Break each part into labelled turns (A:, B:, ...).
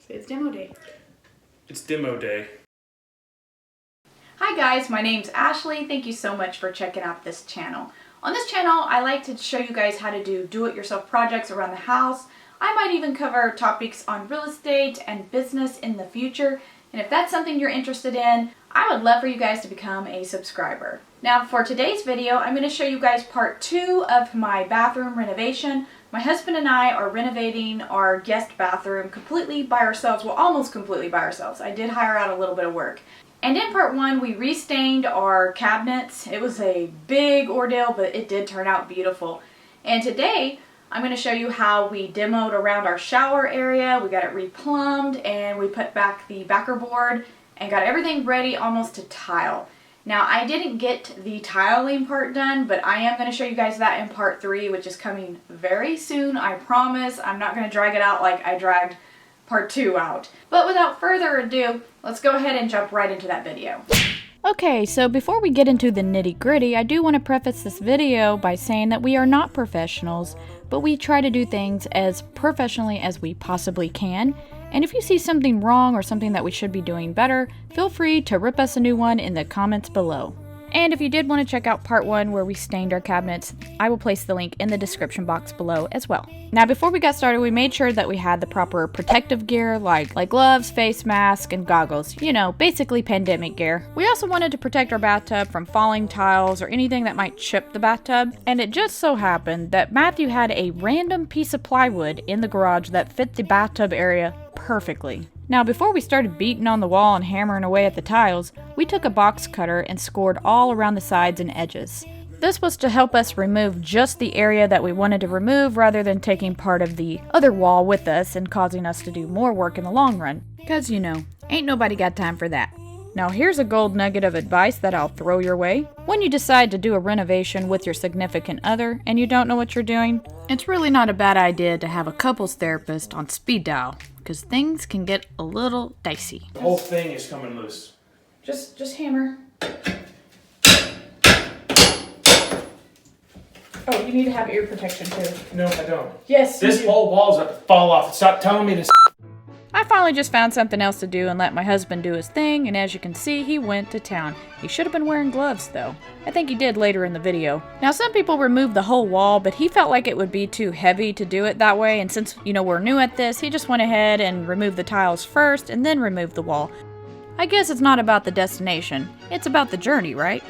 A: It's demo day.
B: It's demo day.
A: Hi guys, my name's Ashley. Thank you so much for checking out this channel. On this channel, I like to show you guys how to do-it-yourself projects around the house. I might even cover topics on real estate and business in the future. And if that's something you're interested in, I would love for you guys to become a subscriber. Now for today's video, I'm going to show you guys part 2 of my bathroom renovation. My husband and I are renovating our guest bathroom completely by ourselves. Well, almost completely by ourselves. I did hire out a little bit of work. And in part 1, we restained our cabinets. It was a big ordeal, but it did turn out beautiful. And today, I'm going to show you how we demoed around our shower area. We got it replumbed and we put back the backer board and got everything ready almost to tile. Now, I didn't get the tiling part done, but I am going to show you guys that in part 3, which is coming very soon, I promise. I'm not going to drag it out like I dragged part 2 out. But without further ado, let's go ahead and jump right into that video.
C: Okay, so before we get into the nitty-gritty, I do want to preface this video by saying that we are not professionals, but we try to do things as professionally as we possibly can. And if you see something wrong or something that we should be doing better, feel free to rip us a new one in the comments below. And if you did want to check out part 1 where we stained our cabinets, I will place the link in the description box below as well. Now before we got started, we made sure that we had the proper protective gear like gloves, face mask, and goggles. You know, basically pandemic gear. We also wanted to protect our bathtub from falling tiles or anything that might chip the bathtub. And it just so happened that Matthew had a random piece of plywood in the garage that fit the bathtub area perfectly. Now before we started beating on the wall and hammering away at the tiles, we took a box cutter and scored all around the sides and edges. This was to help us remove just the area that we wanted to remove rather than taking part of the other wall with us and causing us to do more work in the long run. Cause you know, ain't nobody got time for that. Now here's a gold nugget of advice that I'll throw your way. When you decide to do a renovation with your significant other and you don't know what you're doing, it's really not a bad idea to have a couples therapist on speed dial, because things can get a little dicey.
B: The whole thing is coming loose.
A: Just hammer. Oh, you need to have ear protection too.
B: No, I don't.
A: Yes,
B: This
A: you do.
B: whole wall's about to fall off. Stop telling me this.
C: I finally just found something else to do and let my husband do his thing, and as you can see, he went to town. He should have been wearing gloves though. I think he did later in the video. Now some people removed the whole wall, but he felt like it would be too heavy to do it that way, and since, you know, we're new at this, he just went ahead and removed the tiles first and then removed the wall. I guess it's not about the destination, it's about the journey, right?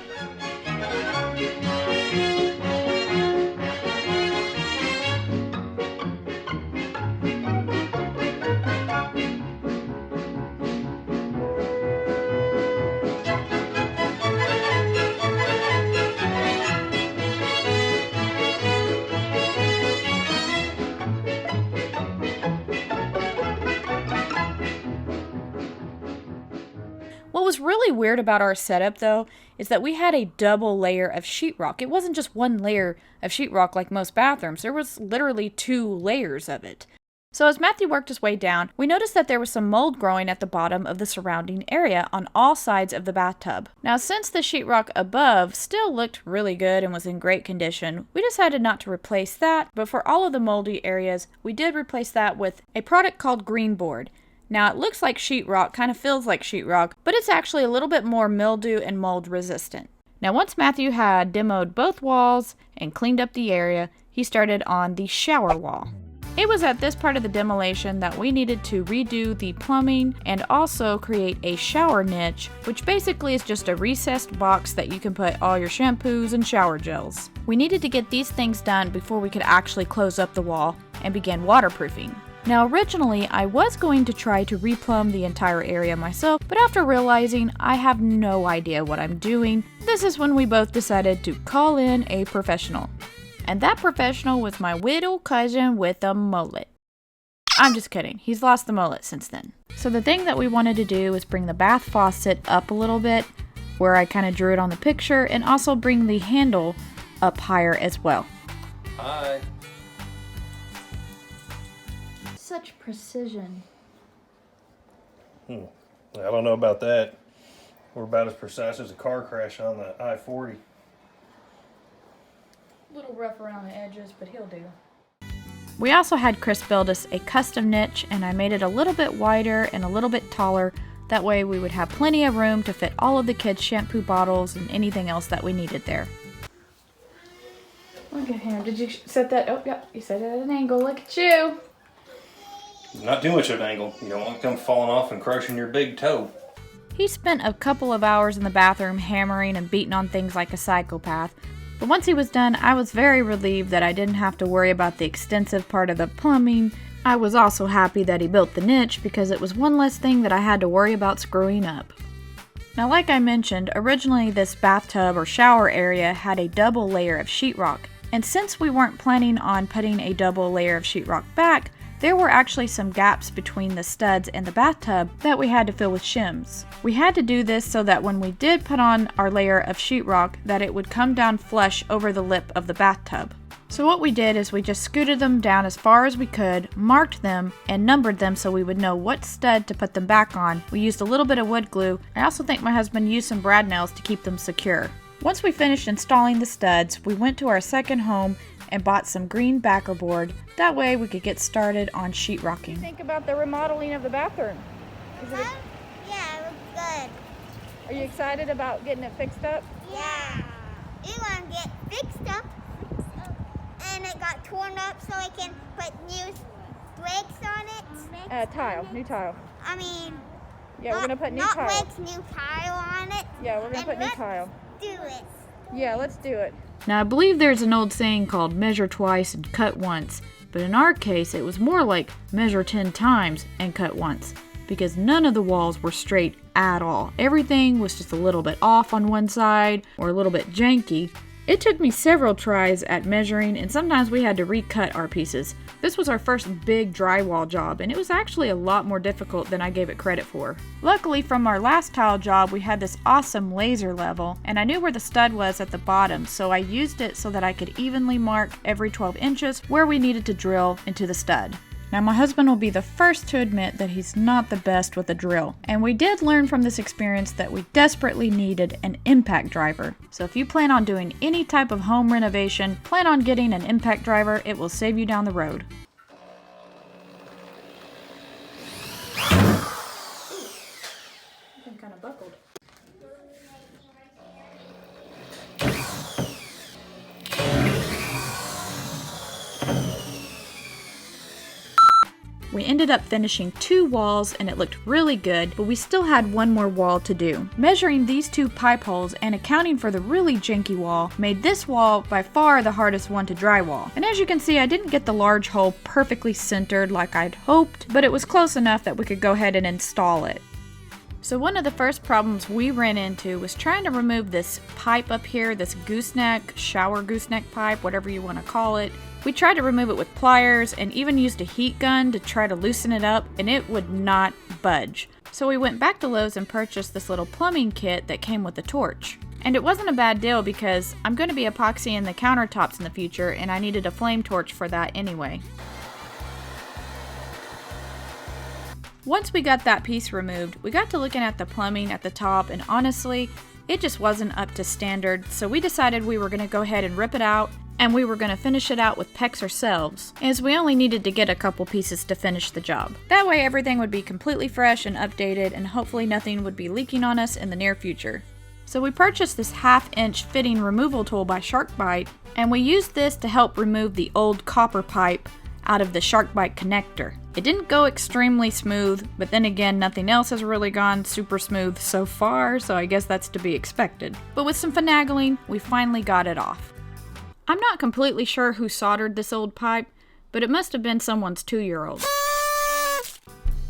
C: What was really weird about our setup though is that we had a double layer of sheetrock. It wasn't just one layer of sheetrock like most bathrooms. There was literally 2 layers of it. So as Matthew worked his way down, we noticed that there was some mold growing at the bottom of the surrounding area on all sides of the bathtub. Now since the sheetrock above still looked really good and was in great condition, we decided not to replace that, but for all of the moldy areas, we did replace that with a product called green board. Now it looks like sheetrock, kind of feels like sheetrock, but it's actually a little bit more mildew and mold resistant. Now once Matthew had demoed both walls and cleaned up the area, he started on the shower wall. It was at this part of the demolition that we needed to redo the plumbing and also create a shower niche, which basically is just a recessed box that you can put all your shampoos and shower gels. We needed to get these things done before we could actually close up the wall and begin waterproofing. Now originally I was going to try to replumb the entire area myself, but after realizing I have no idea what I'm doing, this is when we both decided to call in a professional. And that professional was my little cousin with a mullet. I'm just kidding, he's lost the mullet since then. So the thing that we wanted to do was bring the bath faucet up a little bit, where I kind of drew it on the picture, and also bring the handle up higher as well.
B: Hi.
C: Such precision.
B: I don't know about that. We're about as precise as a car crash on the I-40.
C: A little rough around the edges, but he'll do. We also had Chris build us a custom niche, and I made it a little bit wider and a little bit taller. That way we would have plenty of room to fit all of the kids' shampoo bottles and anything else that we needed there.
A: Look at him. Did you set that? Oh, yep. You set it at an angle. Look at you.
B: Not too much of an angle. You don't want to come falling off and crushing your big toe.
C: He spent a couple of hours in the bathroom hammering and beating on things like a psychopath. But once he was done, I was very relieved that I didn't have to worry about the extensive part of the plumbing. I was also happy that he built the niche because it was one less thing that I had to worry about screwing up. Now, like I mentioned, originally this bathtub or shower area had a double layer of sheetrock. And since we weren't planning on putting a double layer of sheetrock back, there were actually some gaps between the studs and the bathtub that we had to fill with shims. We had to do this so that when we did put on our layer of sheetrock, that it would come down flush over the lip of the bathtub. So what we did is we just scooted them down as far as we could, marked them, and numbered them so we would know what stud to put them back on. We used a little bit of wood glue. I also think my husband used some brad nails to keep them secure. Once we finished installing the studs, we went to our second home and bought some green backer board. That way we could get started on sheetrocking. Think about the remodeling of the bathroom.
D: Yeah, it looks good.
C: Are you excited about getting it fixed up?
D: Yeah. It want to get fixed up. And it got torn up so I can put new bricks on it.
C: New tile.
D: I mean,
C: Yeah, we're gonna put new
D: not
C: tile.
D: bricks, new tile on it.
C: Yeah, we're gonna
D: And
C: put new
D: let's
C: tile.
D: do it.
C: Yeah, let's do it. Now, I believe there's an old saying called measure twice and cut once, but in our case, it was more like measure 10 times and cut once, because none of the walls were straight at all. Everything was just a little bit off on one side or a little bit janky. It took me several tries at measuring, and sometimes we had to recut our pieces. This was our first big drywall job, and it was actually a lot more difficult than I gave it credit for. Luckily, from our last tile job, we had this awesome laser level, and I knew where the stud was at the bottom, so I used it so that I could evenly mark every 12 inches where we needed to drill into the stud. Now, my husband will be the first to admit that he's not the best with a drill, and we did learn from this experience that we desperately needed an impact driver. So if you plan on doing any type of home renovation, plan on getting an impact driver. It will save you down the road.
A: I'm kind of buckled.
C: We ended up finishing 2 walls and it looked really good, but we still had one more wall to do. Measuring these 2 pipe holes and accounting for the really janky wall made this wall by far the hardest one to drywall. And as you can see, I didn't get the large hole perfectly centered like I'd hoped, but it was close enough that we could go ahead and install it. So one of the first problems we ran into was trying to remove this pipe up here, this gooseneck, shower gooseneck pipe, whatever you want to call it. We tried to remove it with pliers and even used a heat gun to try to loosen it up, and it would not budge. So we went back to Lowe's and purchased this little plumbing kit that came with a torch. And it wasn't a bad deal because I'm going to be epoxying the countertops in the future, and I needed a flame torch for that anyway. Once we got that piece removed, we got to looking at the plumbing at the top, and honestly, it just wasn't up to standard, so we decided we were going to go ahead and rip it out, and we were going to finish it out with PEX ourselves, as we only needed to get a couple pieces to finish the job. That way everything would be completely fresh and updated, and hopefully nothing would be leaking on us in the near future. So we purchased this 1/2-inch fitting removal tool by SharkBite, and we used this to help remove the old copper pipe out of the SharkBite connector. It didn't go extremely smooth, but then again, nothing else has really gone super smooth so far, so I guess that's to be expected. But with some finagling, we finally got it off. I'm not completely sure who soldered this old pipe, but it must have been someone's 2-year-old.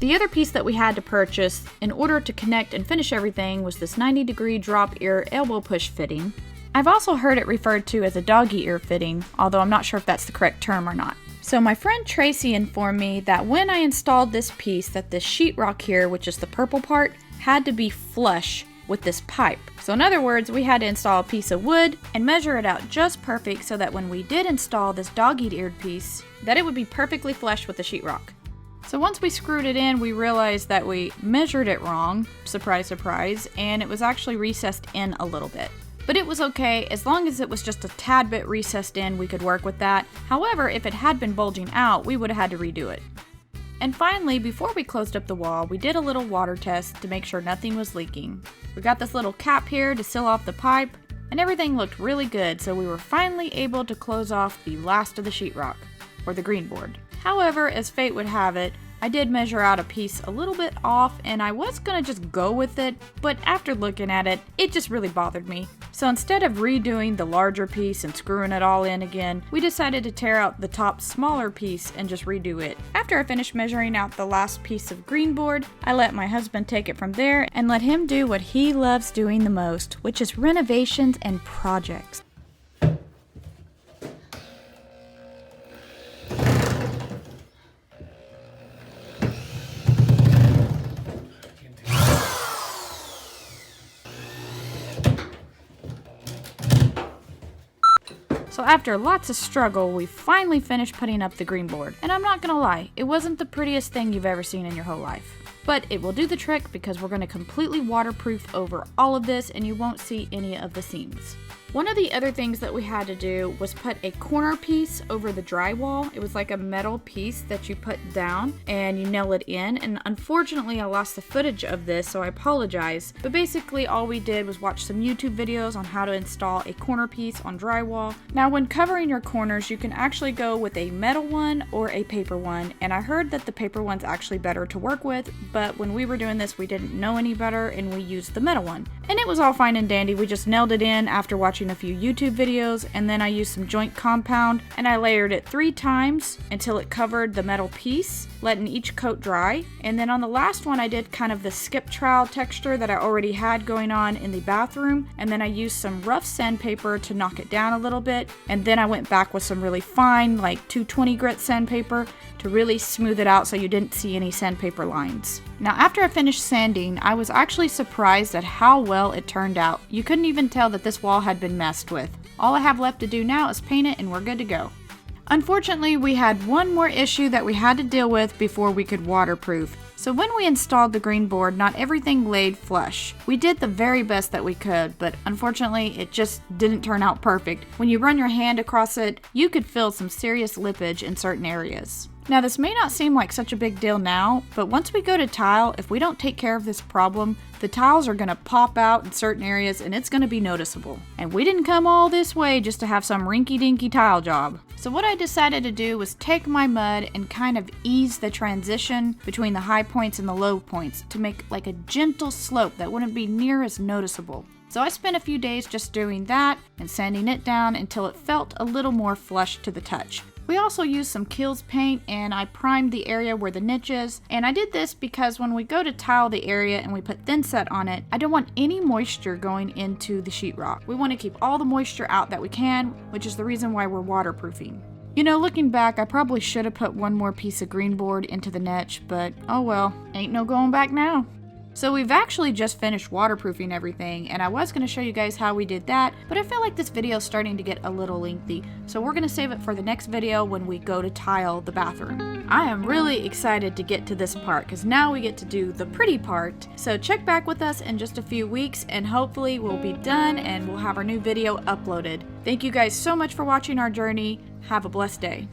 C: The other piece that we had to purchase in order to connect and finish everything was this 90-degree drop ear elbow push fitting. I've also heard it referred to as a doggy ear fitting, although I'm not sure if that's the correct term or not. So my friend Tracy informed me that when I installed this piece, that this sheetrock here, which is the purple part, had to be flush with this pipe. So in other words, we had to install a piece of wood and measure it out just perfect so that when we did install this dog-eared piece, that it would be perfectly flush with the sheetrock. So once we screwed it in, we realized that we measured it wrong, surprise, surprise, and it was actually recessed in a little bit. But it was okay, as long as it was just a tad bit recessed in, we could work with that. However, if it had been bulging out, we would have had to redo it. And finally, before we closed up the wall, we did a little water test to make sure nothing was leaking. We got this little cap here to seal off the pipe, and everything looked really good, so we were finally able to close off the last of the sheetrock, or the green board. However, as fate would have it, I did measure out a piece a little bit off, and I was gonna just go with it, but after looking at it, it just really bothered me. So instead of redoing the larger piece and screwing it all in again, we decided to tear out the top smaller piece and just redo it. After I finished measuring out the last piece of green board, I let my husband take it from there and let him do what he loves doing the most, which is renovations and projects. So after lots of struggle, we finally finished putting up the green board. And I'm not gonna lie, it wasn't the prettiest thing you've ever seen in your whole life. But it will do the trick because we're gonna completely waterproof over all of this and you won't see any of the seams. One of the other things that we had to do was put a corner piece over the drywall. It was like a metal piece that you put down and you nail it in. And unfortunately, I lost the footage of this, so I apologize. But basically, all we did was watch some YouTube videos on how to install a corner piece on drywall. Now, when covering your corners, you can actually go with a metal one or a paper one. And I heard that the paper one's actually better to work with, but when we were doing this, we didn't know any better and we used the metal one. And it was all fine and dandy. We just nailed it in after watching a few YouTube videos, and then I used some joint compound and I layered it 3 times until it covered the metal piece, letting each coat dry. And then on the last one I did kind of the skip trowel texture that I already had going on in the bathroom, and then I used some rough sandpaper to knock it down a little bit, and then I went back with some really fine like 220 grit sandpaper to really smooth it out so you didn't see any sandpaper lines. Now after I finished sanding, I was actually surprised at how well it turned out. You couldn't even tell that this wall had been messed with. All I have left to do now is paint it and we're good to go. Unfortunately, we had one more issue that we had to deal with before we could waterproof. So when we installed the green board, not everything laid flush. We did the very best that we could, but unfortunately it just didn't turn out perfect. When you run your hand across it, you could feel some serious lippage in certain areas. Now this may not seem like such a big deal now, but once we go to tile, if we don't take care of this problem, the tiles are going to pop out in certain areas and it's going to be noticeable. And we didn't come all this way just to have some rinky-dinky tile job. So what I decided to do was take my mud and kind of ease the transition between the high points and the low points to make like a gentle slope that wouldn't be near as noticeable. So I spent a few days just doing that and sanding it down until it felt a little more flush to the touch. We also used some Kills paint and I primed the area where the niche is. And I did this because when we go to tile the area and we put thin set on it, I don't want any moisture going into the sheetrock. We want to keep all the moisture out that we can, which is the reason why we're waterproofing. You know, looking back, I probably should have put one more piece of green board into the niche, but oh well, ain't no going back now. So we've actually just finished waterproofing everything, and I was going to show you guys how we did that, but I feel like this video is starting to get a little lengthy, so we're going to save it for the next video when we go to tile the bathroom. I am really excited to get to this part, because now we get to do the pretty part. So check back with us in just a few weeks, and hopefully we'll be done and we'll have our new video uploaded. Thank you guys so much for watching our journey. Have a blessed day.